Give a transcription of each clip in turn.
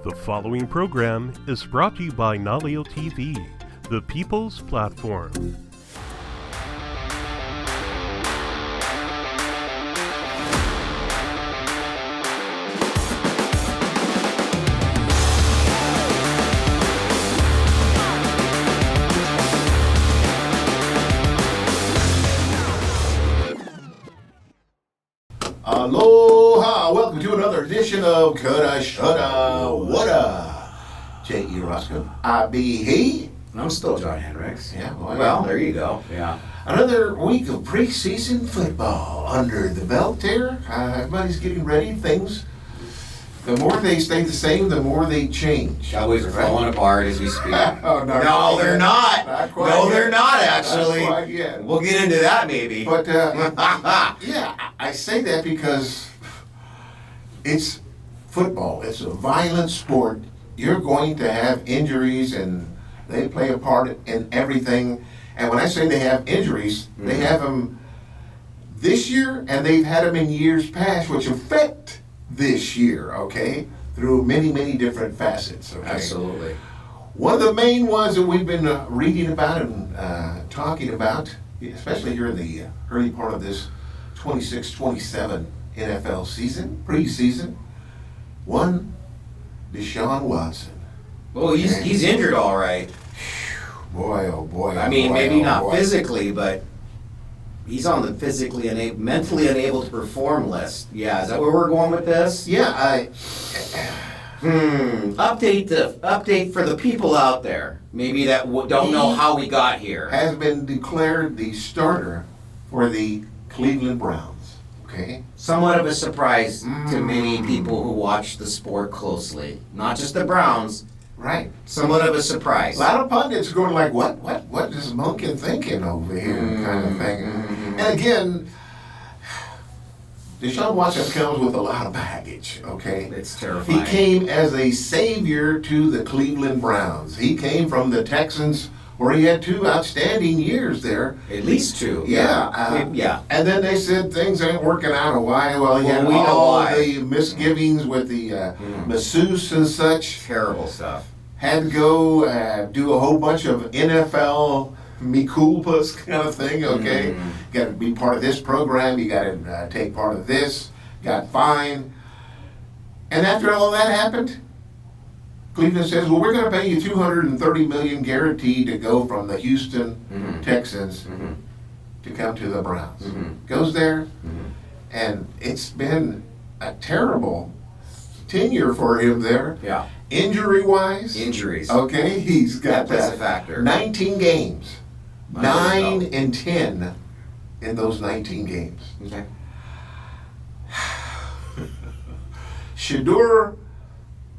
The following program is brought to you by Naleo TV, the people's platform. Aloha! Welcome to another edition of Coulda, Shoulda, Woulda. J.E. Roscoe. I be he. And I'm still John Hendricks. Yeah, boy. Well, there you go. Yeah. Another week of preseason football under the belt here. Everybody's getting ready. Things, the more they stay the same, the more they change. Cowboys are falling apart as we speak. Oh, No, they're not. No, they're not, actually. Not quite yet. We'll get into that maybe. But, yeah, I say that because it's football. It's a violent sport. You're going to have injuries, and they play a part in everything. And when I say they have injuries, they have them this year, and they've had them in years past, which affect this year, okay, through many, many different facets, okay? Absolutely. One of the main ones that we've been reading about and talking about, especially here in the early part of this 26-27 NFL season, preseason, one, Deshaun Watson. Well, he's injured all right. Boy, oh boy. I mean, boy, maybe oh not boy. physically, but he's on the mentally unable to perform list. Yeah, is that where we're going with this? Yeah, Update for the people out there, maybe that don't know how we got here. has been declared the starter for the Cleveland Browns, okay? Somewhat of a surprise to many people who watch the sport closely. Not just the Browns, Right. somewhat of a surprise. A lot of pundits going like, what is Monken thinking over here, kind of thing. And again, Deshaun Watson comes with a lot of baggage, okay? It's terrifying. He came as a savior to the Cleveland Browns. He came from the Texans, where he had 2 outstanding years there. At least 2. Yeah. Yeah. And then they said things ain't working out. Why? Well, he had we know all why. the misgivings with the masseuse and such. Terrible stuff. Had to go do a whole bunch of NFL me culpas kind of thing, okay? Got to be part of this program. You got to take part of this. Got fined. And after all that happened, Cleveland says, well, we're going to pay you $230 million guaranteed to go from the Houston Texans to come to the Browns. Goes there, and it's been a terrible tenure for him there. Yeah. Injury-wise. Injuries. Okay, he's got That plays a factor. 19 games. There 9 you go. and 10 in those 19 games. Okay. Shedeur,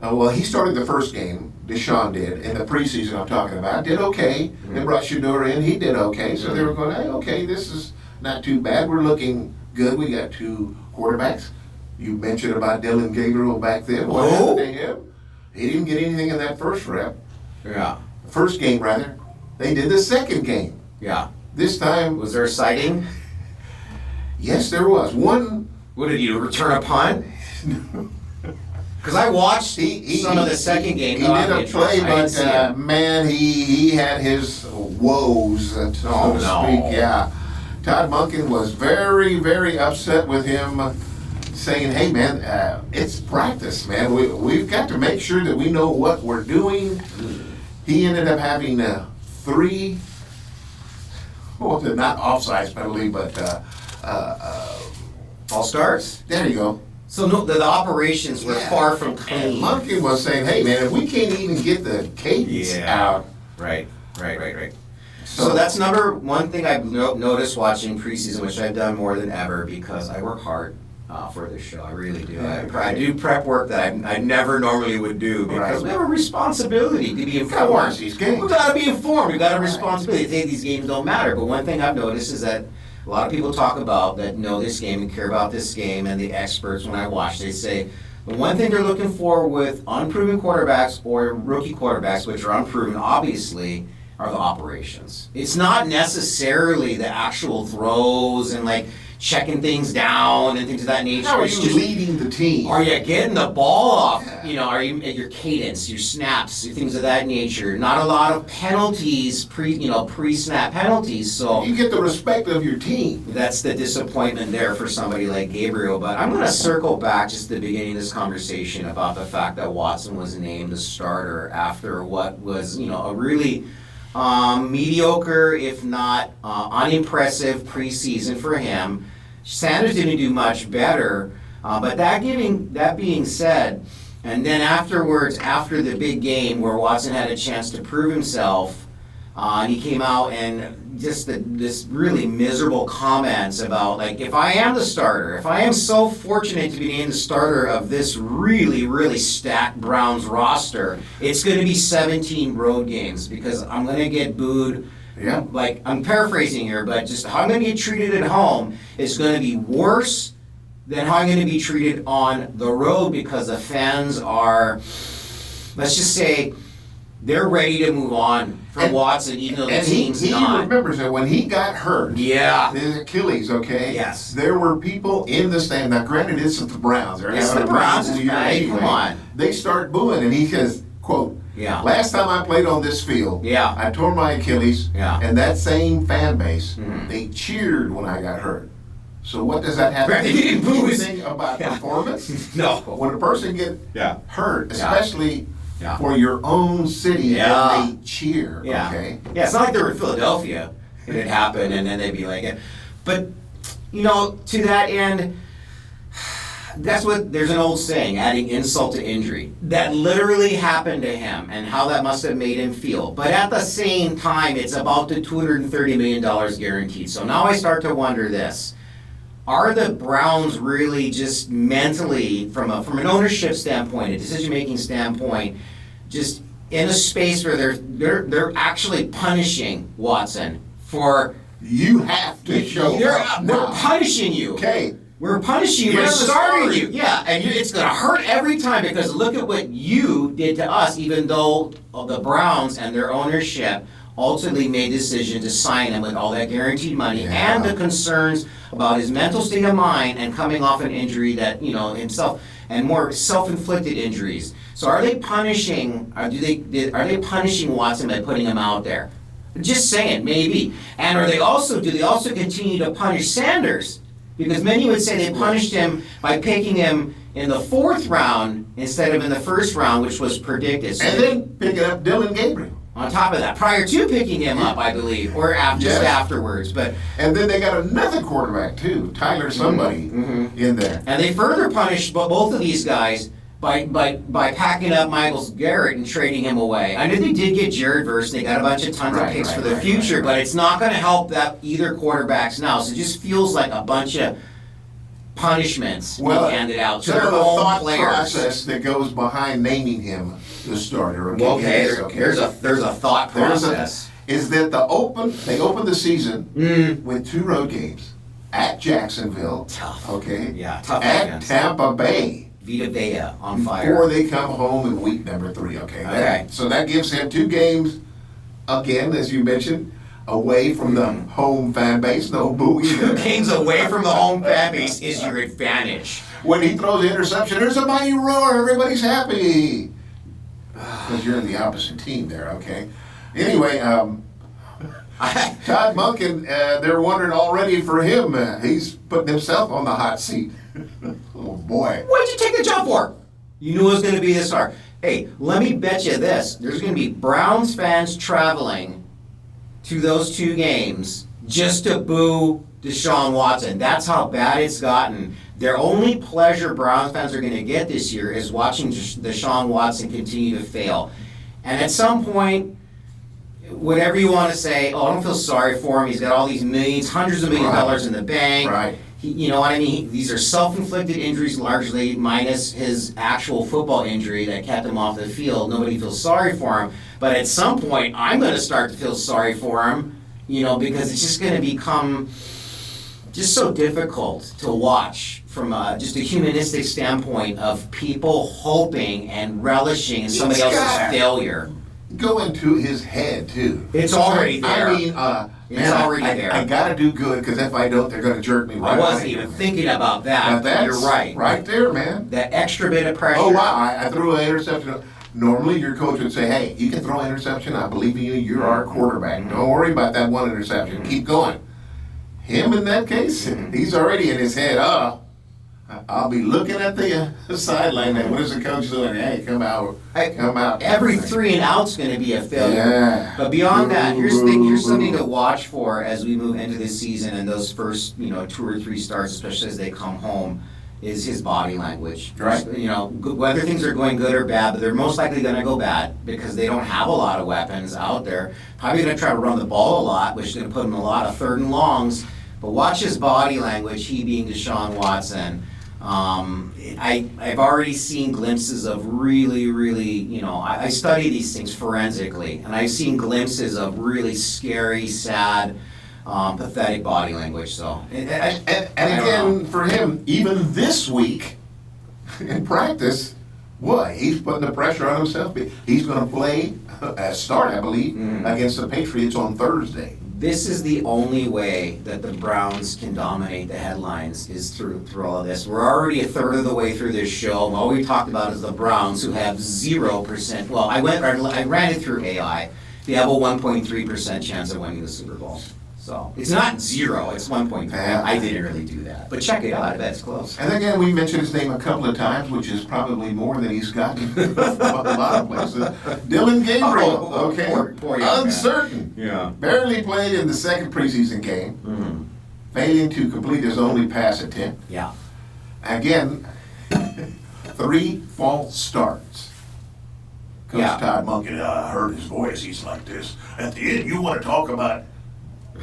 well, he started the first game, Deshaun did, in the preseason I'm talking about, did okay. They brought Shedeur in, he did okay. So they were going, hey, okay, this is not too bad. We're looking good. We got 2 quarterbacks. You mentioned about Dylan Gabriel back then. What happened to him? He didn't get anything in that first first game rather. They did the second game. Yeah. This time, Was there a sighting? yes, there was. One, What did you return a punt? Because I watched some of the second game. He did a play, but man, he had his woes, so to speak. Yeah, Todd Monken was very, very upset with him, saying, "Hey, man, it's practice, man. We've got to make sure that we know what we're doing." He ended up having 3, well, not offsides penalty, but All stars? there you go. So no, the operations were far from And clean. Monken was saying, hey man, if we can't even get the cadence out. Right. So that's one thing I've noticed watching preseason, which I've done more than ever because I work hard for this show. I really do. I do prep work that I never normally would do because we have a responsibility to be informed. watch these games. We got to be informed. We got a responsibility. They think these games don't matter. But one thing I've noticed is that a lot of people talk about that know this game and care about this game, and the experts, when I watch, they say the one thing they're looking for with unproven quarterbacks or rookie quarterbacks, which are unproven, obviously, are the operations. It's not necessarily the actual throws and checking things down and things of that nature. How are It's you just, leading the team? are you getting the ball off? Yeah. You know, are you your cadence, your snaps, things of that nature? Not a lot of penalties, pre-snap penalties. So You get the respect of your team. that's the disappointment there for somebody like Gabriel. But I'm going to circle back just at the beginning of this conversation about the fact that Watson was named the starter after what was, a really mediocre, if not unimpressive preseason for him. Sanders didn't do much better. But that being said, and then afterwards, after the big game where Watson had a chance to prove himself, and he came out and just this really miserable comments about, like, if I am the starter, if I am so fortunate to be named the starter of this really, really stacked Browns roster, it's going to be 17 road games because I'm going to get booed. Yeah. Like, I'm paraphrasing here, but just how I'm going to get treated at home is going to be worse than how I'm going to be treated on the road because the fans are, let's just say, they're ready to move on from Watson, even though the team's he not. remembers that when he got hurt, Yeah. his Achilles, okay? Yes. There were people in the stand. Now, granted, it's the Browns. They're It's having the a Browns, amazing year right, anyway. come on. They start booing, and he says, quote, Yeah. last time I played on this field, Yeah. I tore my Achilles, Yeah. and that same fan base, Mhm. they cheered when I got hurt. So what does that have Right, to they didn't boo us. anything about Yeah. performance? No. When a person gets Yeah. hurt, Yeah. especially Yeah. for your own city, Yeah. and they cheer, Yeah. okay? Yeah, it's not like they were in Philadelphia and it happened and then they'd be like, but, to that end, there's an old saying, adding insult to injury. That literally happened to him and how that must have made him feel. But at the same time, it's about the $230 million guaranteed. So now I start to wonder this. Are the Browns really just mentally, from an ownership standpoint, a decision-making standpoint, just in a space where they're actually punishing Watson for You have to show up we're now. punishing you. Okay. We're punishing you. You're We're the starting starter. you. Yeah, and it's going to hurt every time because look at what you did to us, even though the Browns and their ownership ultimately made the decision to sign him with all that guaranteed money Yeah. and the concerns about his mental state of mind and coming off an injury that, himself, and more self-inflicted injuries. So are they punishing, are they punishing Watson by putting him out there? Just saying, maybe. And do they also continue to punish Sanders? Because many would say they punished him by picking him in the 4th round instead of in the 1st round, which was predicted. So And then picking up Dylan Gabriel. on top of that, prior to picking him up, I believe, or just Yes. afterwards. But And then they got another quarterback too, Tyler somebody in there. and they further punished both of these guys by packing up Michael Garrett and trading him away. I know they did get Jared Verse. They got a bunch of tons of picks for the future, but it's not going to help that either quarterbacks now. So it just feels like a bunch of punishments being handed out to some their of the own thought players. process that goes behind naming him the starter. Okay, Yes, there's a thought process. Is that they opened the season with 2 road games at Jacksonville. Tough. Okay. Yeah, tough At against Tampa Bay. Vita Vea on fire. Before they come home in week number 3, okay? Okay. So that gives him 2 games, again, as you mentioned, away from the home fan base, no booing. 2 games away from the home fan base is your advantage. When he throws the interception, there's a mighty roar, everybody's happy. Because you're in the opposite team there, okay? Anyway, Todd Monken, they're wondering already for him. He's putting himself on the hot seat. Oh, boy. What'd you take the job for? You knew it was going to be this hard. Hey, let me bet you this. There's going to be Browns fans traveling to those 2 games just to boo Deshaun Watson. That's how bad it's gotten. Their only pleasure Browns fans are going to get this year is watching Deshaun Watson continue to fail. And at some point, whatever you want to say, I don't feel sorry for him. He's got all these millions, hundreds of millions of dollars in the bank. Right. You know what I mean? These are self-inflicted injuries largely, minus his actual football injury that kept him off the field. Nobody feels sorry for him. But at some point, I'm going to start to feel sorry for him, because it's just going to become just so difficult to watch from just a humanistic standpoint of people hoping and relishing in somebody else's failure. Go into his head, too. It's already there. I mean, It's already there. I got to do good because if I don't, they're going to jerk me right I wasn't out even of here. thinking about that. But You're right. Right there, man. That extra bit of pressure. Oh, wow. I threw an interception. Normally, your coach would say, hey, you can throw an interception. I believe in you. You're our quarterback. Don't worry about that one interception. Keep going. Him, in that case, he's already in his head, I'll be looking at the sideline. What is the coach doing? Hey, come out. Come out. Every 3 and out's going to be a failure. Yeah. But beyond that, here's something to watch for as we move into this season and those first 2 or 3 starts, especially as they come home, is his body language. Right. Whether things are going good or bad, but they're most likely going to go bad because they don't have a lot of weapons out there. Probably going to try to run the ball a lot, which is going to put him in a lot of 3rd and longs. But watch his body language, he being Deshaun Watson. I've already seen glimpses of really, I study these things forensically, and I've seen glimpses of really scary, sad, pathetic body language. So, and again, for him, even this week in practice, he's putting the pressure on himself. He's going to play start, I believe, against the Patriots on Thursday. This is the only way that the Browns can dominate the headlines is through all of this. We're already a third of the way through this show. All we talked about is the Browns, who have 0%. Well, I ran it through AI. They have a 1.3% chance of winning the Super Bowl. So it's not 0, it's 1.3. I didn't really do that. But check it out, I bet it's close. And again, we mentioned his name a couple of times, which is probably more than he's gotten a lot of places. Dylan Gabriel, poor uncertain. Yeah. Barely played in the second preseason game, failing to complete his only pass attempt. Yeah. Again, 3 false starts. Coach Todd Monken, I heard his voice, he's like this. At the end, you want to talk about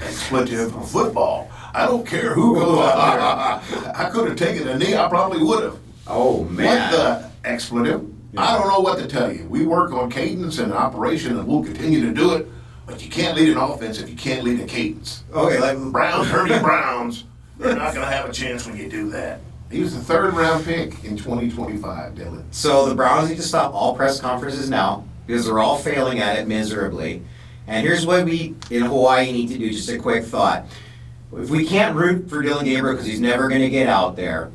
expletive football. I don't care who goes out there. I could have taken a knee. I probably would have. Oh, man. What the expletive? Yeah. I don't know what to tell you. We work on cadence and operation, and we'll continue to do it. But you can't lead an offense if you can't lead a cadence. Okay, like Browns, hurting Browns. They're not going to have a chance when you do that. He was the 3rd round pick in 2025, Dylan. So the Browns need to stop all press conferences now because they're all failing at it miserably. And here's what we in Hawaii need to do, just a quick thought. If we can't root for Dylan Gabriel because he's never going to get out there,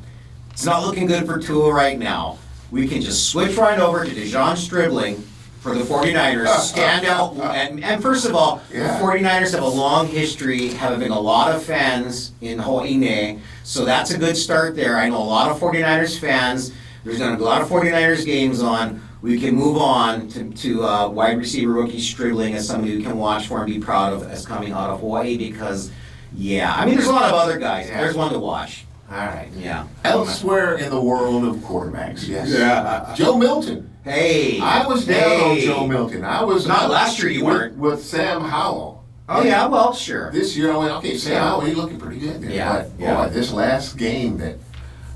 it's not looking good for Tua right now. We can just switch right over to Dejon Stribling for the 49ers, stand out. And first of all, the 49ers have a long history having a lot of fans in Hawaii, so that's a good start there. I know a lot of 49ers fans. There's going to be a lot of 49ers games on. We can move on to wide receiver rookie Stribling as somebody who can watch for and be proud of as coming out of Hawaii because, there's a lot of other guys. There's one to watch. All right. Yeah. Elsewhere in the world of quarterbacks, yes. Yeah. Joe Milton. Hey. I was down on Joe Milton. I was not last year. You weren't with Sam Howell. Oh yeah, well sure. This year I went, okay, Sam Howell, he's looking pretty good. But boy, this last game that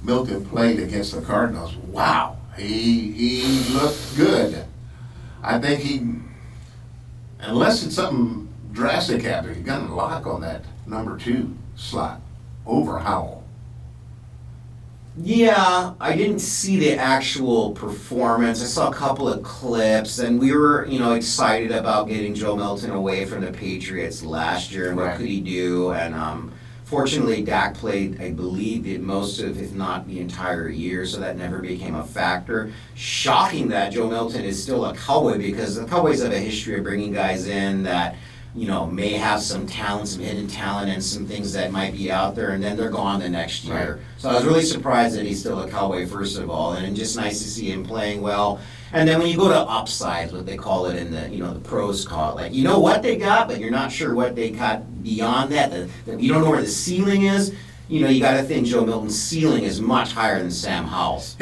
Milton played against the Cardinals, wow. He looked good. I think unless it's something drastic happened, he's got a lock on that number 2 slot over Howell. Yeah, I didn't see the actual performance. I saw a couple of clips, and we were, excited about getting Joe Milton away from the Patriots last year and what could he do. And fortunately, Dak played, I believe, most of, if not the entire year, so that never became a factor. Shocking that Joe Milton is still a Cowboy because the Cowboys have a history of bringing guys in that may have some talent, some hidden talent, and some things that might be out there, and then they're gone the next year. Right. So I was really surprised that he's still a Cowboy, first of all, and just nice to see him playing well. And then when you go to upsides, what they call it in the, the pros call it, like, you know what they got, but you're not sure what they got beyond that. You don't know where the ceiling is. You got to think Joe Milton's ceiling is much higher than Sam Howell's.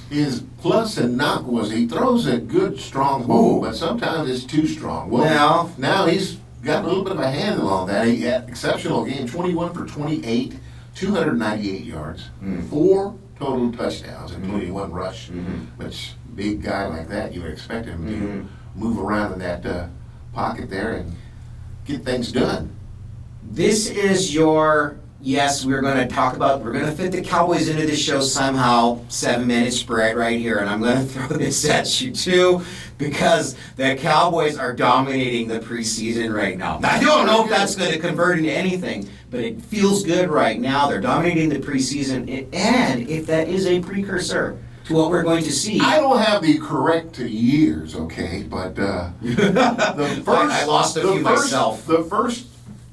His plus and knock was he throws a good, strong ball, but sometimes it's too strong. Well, now he's got a little bit of a handle on that. He had exceptional game, 21 for 28, 298 yards, 4 total touchdowns, including 1 rush, which big guy like that, you would expect him to move around in that pocket there and get things done. This is your yes, we're going to fit the Cowboys into this show somehow, 7-minute spread right here, and I'm going to throw this at you too, because the Cowboys are dominating the preseason right now. I don't know if that's going to convert into anything, but it feels good right now. They're dominating the preseason, and if that is a precursor to what we're going to see. I don't have the correct years, okay, but the first I lost a few myself. The first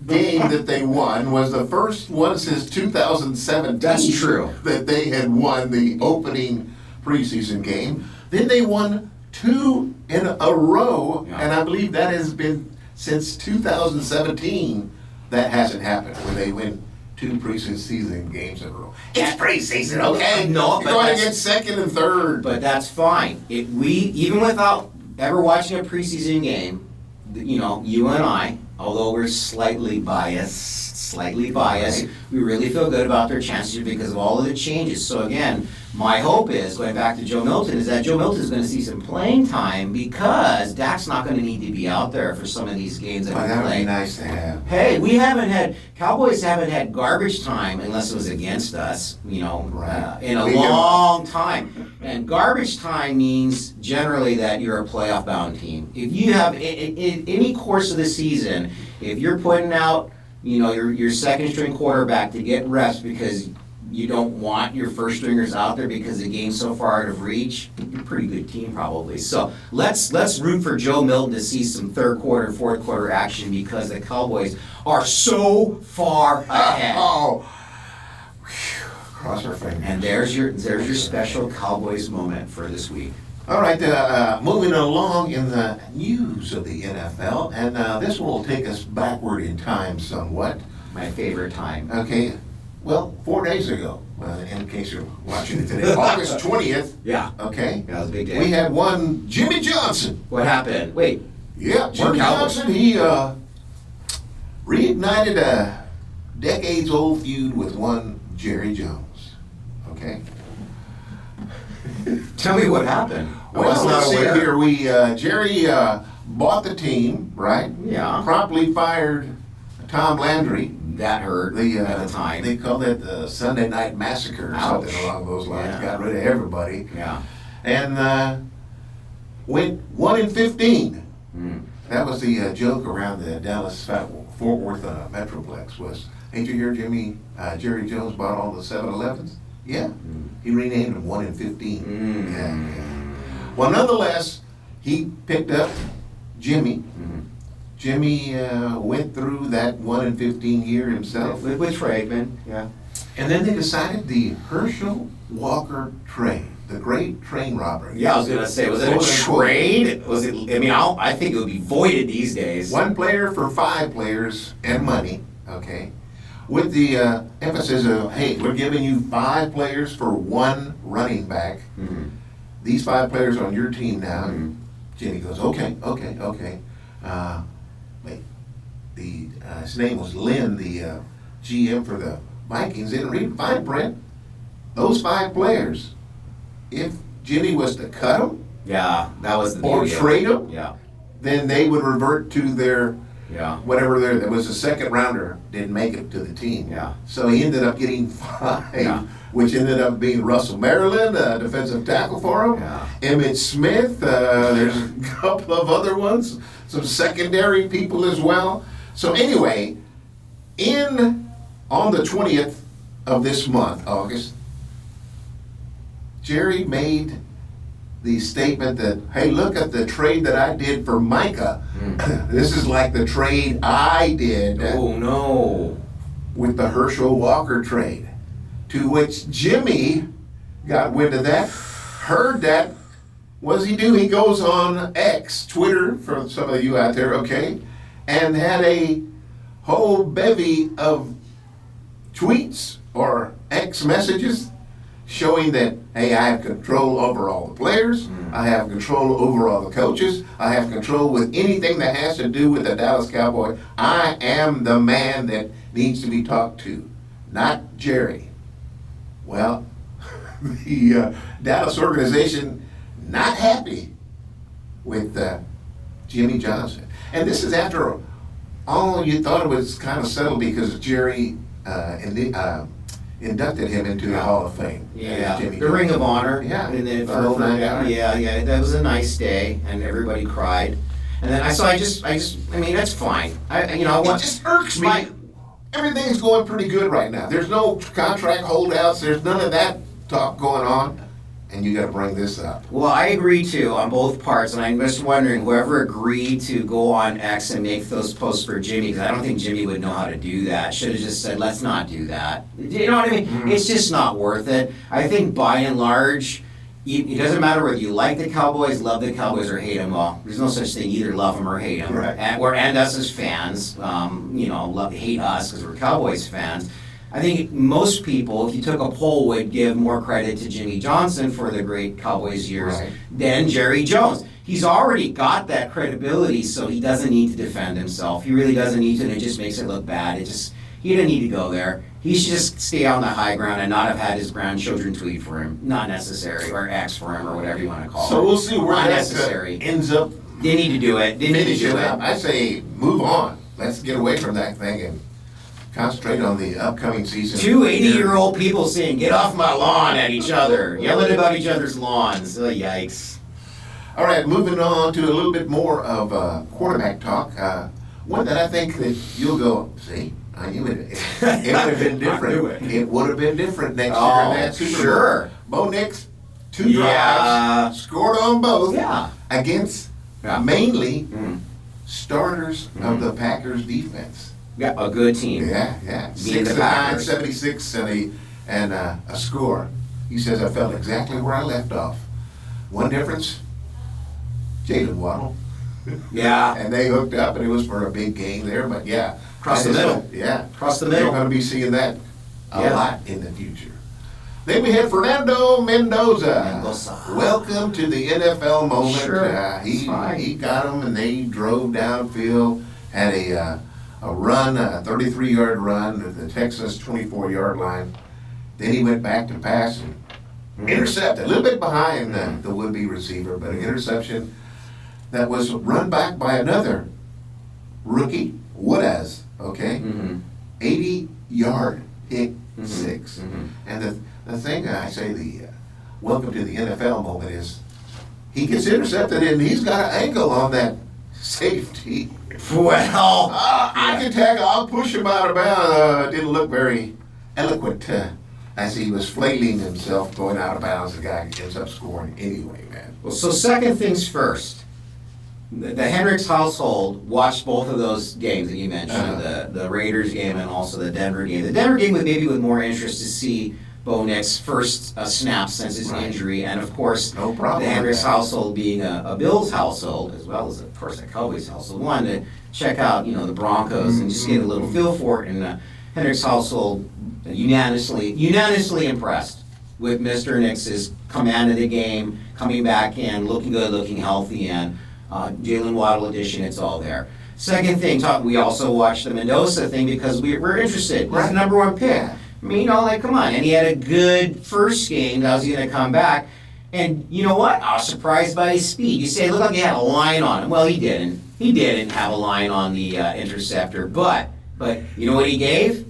game that they won was the first one since 2017. That's true. That they had won the opening preseason game. Then they won 2 in a row, and I believe that has been since 2017. That hasn't happened where they win 2 preseason games in a row. It's preseason, okay? No, you're going against second and third. But that's fine. Even without ever watching a preseason game, you know, you and I, although we're slightly biased, right. We really feel good about their chances because of all of the changes. So again, my hope is, going back to Joe Milton, is that Joe Milton is going to see some playing time because Dak's not going to need to be out there for some of these games that we that would play. be nice to have. Hey, Cowboys haven't had garbage time unless it was against us, you know, in a long time. And garbage time means generally that you're a playoff-bound team. If you have, in any course of the season, if you're putting out, you know, your second-string quarterback to get reps because you don't want your first stringers out there because the game's so far out of reach, you're a pretty good team probably. So let's root for Joe Milton to see some third quarter, fourth quarter action because the Cowboys are so far ahead. Cross our fingers. And there's your special Cowboys moment for this week. All right, moving along in the news of the NFL, and this one will take us backward in time somewhat. My favorite time. Okay. Well, 4 days ago, in case you're watching it today, August 20th. Yeah. Okay. That was a big day. We had one Jimmy Johnson. What happened? Wait. Yeah, Jimmy Johnson, he reignited a decades-old feud with one Jerry Jones. Okay. Tell me what happened. Well, let's see here. Jerry bought the team, right? Yeah. Promptly fired Tom Landry. That hurt at the time. They called it the Sunday Night Massacre or something along those lines. Yeah. Got rid of everybody. Yeah. And went 1-15. Mm. That was the joke around the Dallas-Fort Worth Metroplex was, ain't you hear Jerry Jones bought all the 7-Elevens? Yeah. Mm. He renamed them 1-15. Mm. Yeah. Well, nonetheless, he picked up Jimmy. Mm-hmm. Jimmy went through that 1-15 year himself. With Friedman, yeah. And then they decided the Herschel Walker trade, the great train robbery. Yeah, I was gonna say, was it a trade? Was it? I mean, I think it would be voided these days. 1 player for 5 players and money. Okay, with the emphasis of, hey, we're giving you 5 players for 1 running back. Mm-hmm. These 5 players on your team now. Mm-hmm. Jimmy goes, okay. His name was Lynn, the GM for the Vikings. Didn't read fine print. Those 5 players, if Jimmy was to cut them, yeah, that was the or trade them, yeah, then they would revert to their whatever there was a second rounder didn't make it to the team. Yeah. So he ended up getting 5, which ended up being Russell Maryland, defensive tackle for him. Yeah. Emmett Smith. There's a couple of other ones, some secondary people as well. So anyway, on the 20th of this month, August, Jerry made the statement that, hey, look at the trade that I did for Micah. This is like the trade I did. Oh, no. With the Herschel Walker trade. To which Jimmy got wind of that, heard that. What does he do? He goes on X, Twitter, for some of you out there, okay, and had a whole bevy of tweets or X messages showing that, hey, I have control over all the players, I have control over all the coaches, I have control with anything that has to do with the Dallas Cowboys. I am the man that needs to be talked to, not Jerry. Well, the Dallas organization not happy with Jimmy Johnson. And this is after all you thought it was kind of settled because Jerry inducted him into the Hall of Fame. Yeah, Jimmy the Ring of Honor. Yeah, And then the whole nine yards. yeah, that was a nice day, and everybody cried. And then I mean, that's fine. I It just irks me. Everything's going pretty good right now. There's no contract holdouts. There's none of that talk going on. And you got to bring this up. Well, I agree too on both parts, and I'm just wondering whoever agreed to go on X and make those posts for Jimmy, because I don't think Jimmy would know how to do that. Should have just said, let's not do that. You know what I mean? Mm-hmm. It's just not worth it. I think by and large, it doesn't matter whether you like the Cowboys, love the Cowboys, or hate them. Well, there's no such thing. Either love them or hate them. Right. And us as fans, hate us because we're Cowboys fans. I think most people, if you took a poll, would give more credit to Jimmy Johnson for the great Cowboys years than Jerry Jones. He's already got that credibility, so he doesn't need to defend himself. He really doesn't need to, and it just makes it look bad. He didn't need to go there. He should just stay on the high ground and not have had his grandchildren tweet for him. Not necessary, or X for him, or whatever you want to call it. So we'll see where that ends up. They need to do it. They need to do it. I say move on. Let's get away from that thing and concentrate on the upcoming season. Two 80-year-old people saying, get off my lawn at each other, yelling about each other's lawns. Oh, yikes. All right, moving on to a little bit more of quarterback talk. One that I think that you'll go, see, I knew it. It would have been different. It would have been different next year in that Super Bowl. Sure. Bo Nix, 2 drives, scored on both against mainly starters of the Packers defense. Yeah, a good team. Yeah. 6-9, 76, and a score. He says, I felt exactly where I left off. One difference, Jalen Waddle. Yeah. And they hooked up, and it was for a big game there, but yeah. Across the middle. Across the middle. We're going to be seeing that a lot in the future. Then we had Fernando Mendoza. Welcome to the NFL moment. Sure. He got them, and they drove downfield, had a run, a 33-yard run at the Texas 24-yard line. Then he went back to pass and intercepted, a little bit behind the would-be receiver, but an interception that was run back by another rookie, Woulda, 80-yard pick six. And the thing I say, the welcome to the NFL moment is he gets intercepted and he's got an ankle on that safety. Well, I can tackle. I'll push him out of bounds. Didn't look very eloquent as he was flailing himself going out of bounds. The guy ends up scoring anyway, man. Well, so second things first. The Hendricks household watched both of those games that you mentioned, the Raiders game and also the Denver game. The Denver game was maybe with more interest to see Bo Nix first snap since his injury, and of course, no problem the Hendricks household being a Bills household, as well as, of course, a Cowboys household, wanted to check out, the Broncos and just get a little feel for it. And Hendricks household unanimously impressed with Mr. Nix's command of the game, coming back in, looking good, looking healthy, and Jalen Waddle edition, it's all there. Second thing, we also watched the Mendoza thing because we're interested. He's the number one pick. I mean, come on. And he had a good first game. That was going to come back. And you know what? I was surprised by his speed. You say, look like he had a line on him. Well, he didn't. He didn't have a line on the interceptor. But you know what he gave?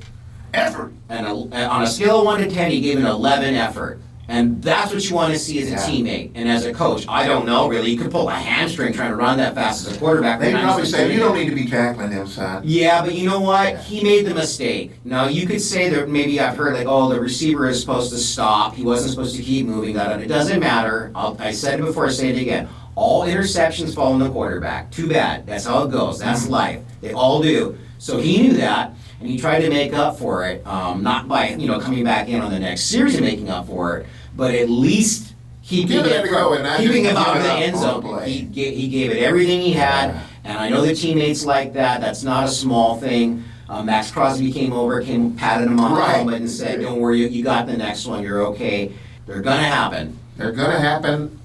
Effort. And on a scale of 1 to 10, he gave an 11 effort. And that's what you want to see as a teammate and as a coach. I don't know, really. You could pull a hamstring trying to run that fast as a quarterback. They probably say, you don't need to be tackling him, son. Yeah, but you know what? He made the mistake. Now, you could say that maybe I've heard, the receiver is supposed to stop. He wasn't supposed to keep moving. It doesn't matter. I said it before, I say it again. All interceptions fall on the quarterback. Too bad. That's how it goes. That's life. They all do. So he knew that, and he tried to make up for it, not by coming back in on the next series and making up for it, but at least keeping it out of the end zone. He gave it everything he had, and I know the teammates like that. That's not a small thing. Max Crosby came over, patted him on the helmet and said, don't worry, you got the next one, you're okay. They're going to happen. They're going to happen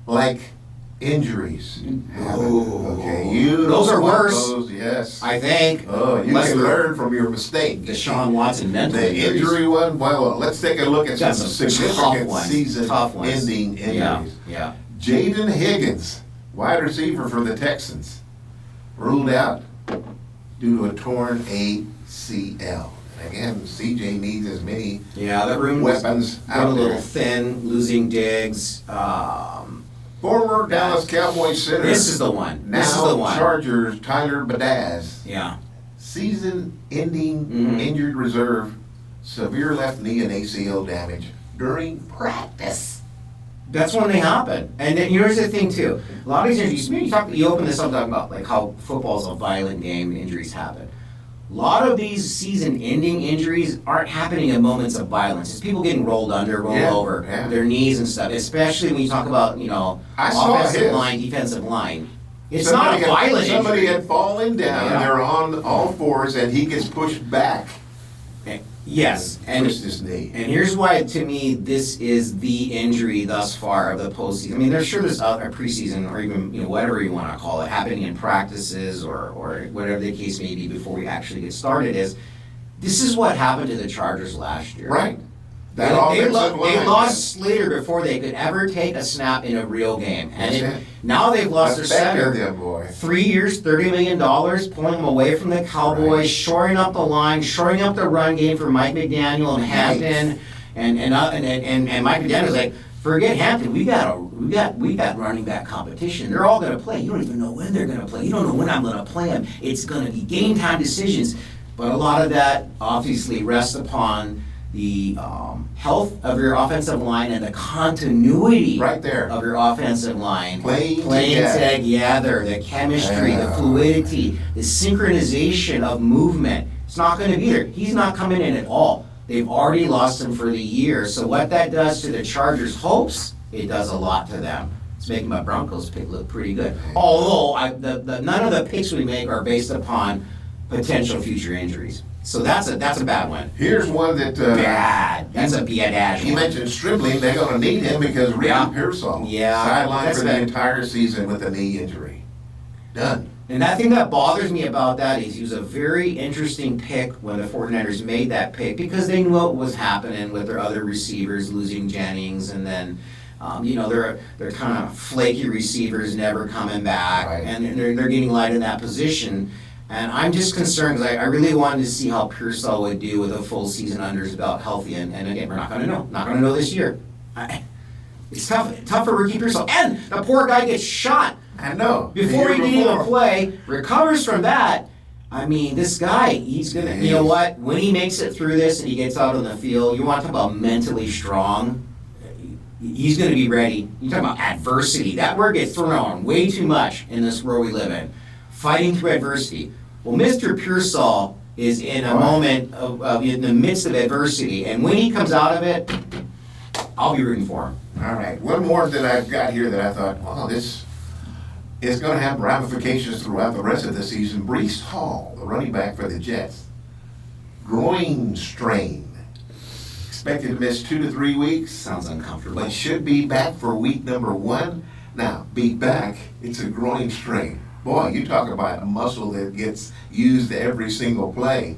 like injuries. Those are worse. Those, yes. I think. Oh, you can learn from your mistake. Deshaun Watson mental The injuries. injury one, well, let's take a look at some significant season-ending injuries. Yeah. Jaden Higgins, wide receiver for the Texans, ruled out due to a torn ACL. Again, CJ needs as many that room weapons got out a little there. thin, losing Diggs. Former Dallas Cowboys center. This is the one. Now This is the one. Chargers, Tyler Badaz. Yeah. Season-ending injured reserve, severe left knee and ACL damage during practice. That's when they happen. And then here's the thing too. A lot of these injuries, you open this up talking about like how football's a violent game, injuries happen. A lot of these season-ending injuries aren't happening in moments of violence. It's people getting rolled under, rolled over, their knees and stuff. Especially when you talk about, offensive line, defensive line. It's not a violent injury. Somebody had fallen down, they're on all fours, and he gets pushed back. Yes, and pushed his knee. And here's why, to me, this is the injury thus far of the postseason. I mean, there's other preseason, or even whatever you want to call it, happening in practices or whatever the case may be before we actually get started. This is what happened to the Chargers last year. Right. They lost Slater before they could ever take a snap in a real game. And now they've lost their center. 3 years, $30 million, pulling them away from the Cowboys, shoring up the line, shoring up the run game for Mike McDaniel and Hampton. And Mike McDaniel's like, forget Hampton, we got running back competition. They're all going to play. You don't even know when they're going to play. You don't know when I'm going to play them. It's going to be game time decisions. But a lot of that obviously rests upon the health of your offensive line and the continuity right there of your offensive line. Playing together, the chemistry, the fluidity, the synchronization of movement. It's not going to be there. He's not coming in at all. They've already lost him for the year. So what that does to the Chargers' hopes, it does a lot to them. It's making my Broncos pick look pretty good. Although none of the picks we make are based upon potential future injuries. So that's a bad one. Here's one that bad. That's a bad. You mentioned Stribling. They're going to need him because Ricky Pearsall sidelined for the entire season with a knee injury. Done. And that thing that bothers me about that is he was a very interesting pick when the 49ers made that pick because they knew what was happening with their other receivers, losing Jennings, and then they're kind of flaky receivers never coming back, and they're getting light in that position. And I'm just concerned because I really wanted to see how Pearsall would do with a full season under his belt, healthy. And again, we're not going to know. Not going to know this year. It's tough for Ricky Pearsall. And the poor guy gets shot. I know. Before he can even play, recovers from that. I mean, this guy, he's going to, you know what? When he makes it through this and he gets out on the field, you want to talk about mentally strong. He's going to be ready. You talk about adversity. That word gets thrown around way too much in this world we live in. Fighting through adversity. Well, Mr. Pearsall is in a moment of in the midst of adversity, and when he comes out of it, I'll be rooting for him. All right. One more that I've got here that I thought, wow, this is going to have ramifications throughout the rest of the season. Breece Hall, the running back for the Jets, groin strain. Expected to miss 2 to 3 weeks. Sounds uncomfortable. But should be back for week number 1. Now, be back. It's a groin strain. Boy, you talk about a muscle that gets used every single play.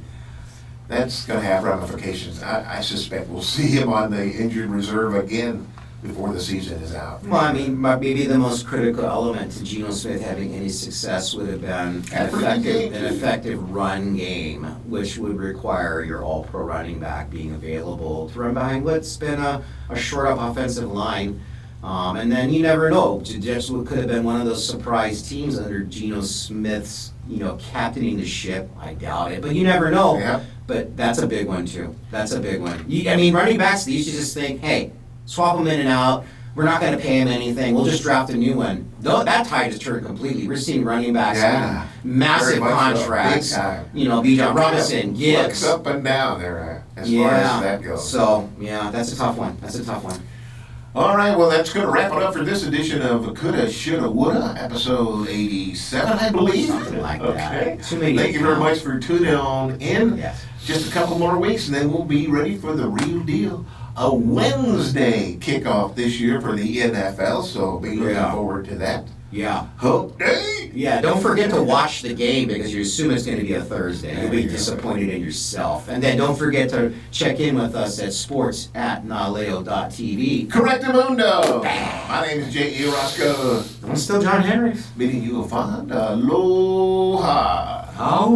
That's going to have ramifications. I suspect we'll see him on the injured reserve again before the season is out. Well, I mean, maybe the most critical element to Geno Smith having any success would have been an effective run game, which would require your all-pro running back being available to run behind what's been a short-up offensive line. And then you never know. Jets could have been one of those surprise teams under Geno Smith's, captaining the ship. I doubt it, but you never know. Yeah. But that's a big one too. That's a big one. Running backs, they used to just think, hey, swap them in and out. We're not going to pay him anything. We'll just draft a new one. Though that tide has turned completely. We're seeing running backs massive contracts. Bijan Robinson, Gibbs. Flex up and down there as far as that goes. So that's a tough one. All right, well, that's going to wrap it up for this edition of Coulda, Shoulda, Woulda, episode 87, I believe. Something like that. Thank you very much for tuning on in. Yes. Just a couple more weeks, and then we'll be ready for the real deal. A Wednesday kickoff this year for the NFL, so be looking forward to that. Yeah. Hump Day! Yeah, don't forget to watch the game because you assume it's going to be a Thursday. You'll be disappointed in yourself. And then don't forget to check in with us at sports@naleo.tv. Correctamundo! My name is J.E. Roscoe. I'm still John Henry. Bidding you a fond aloha. How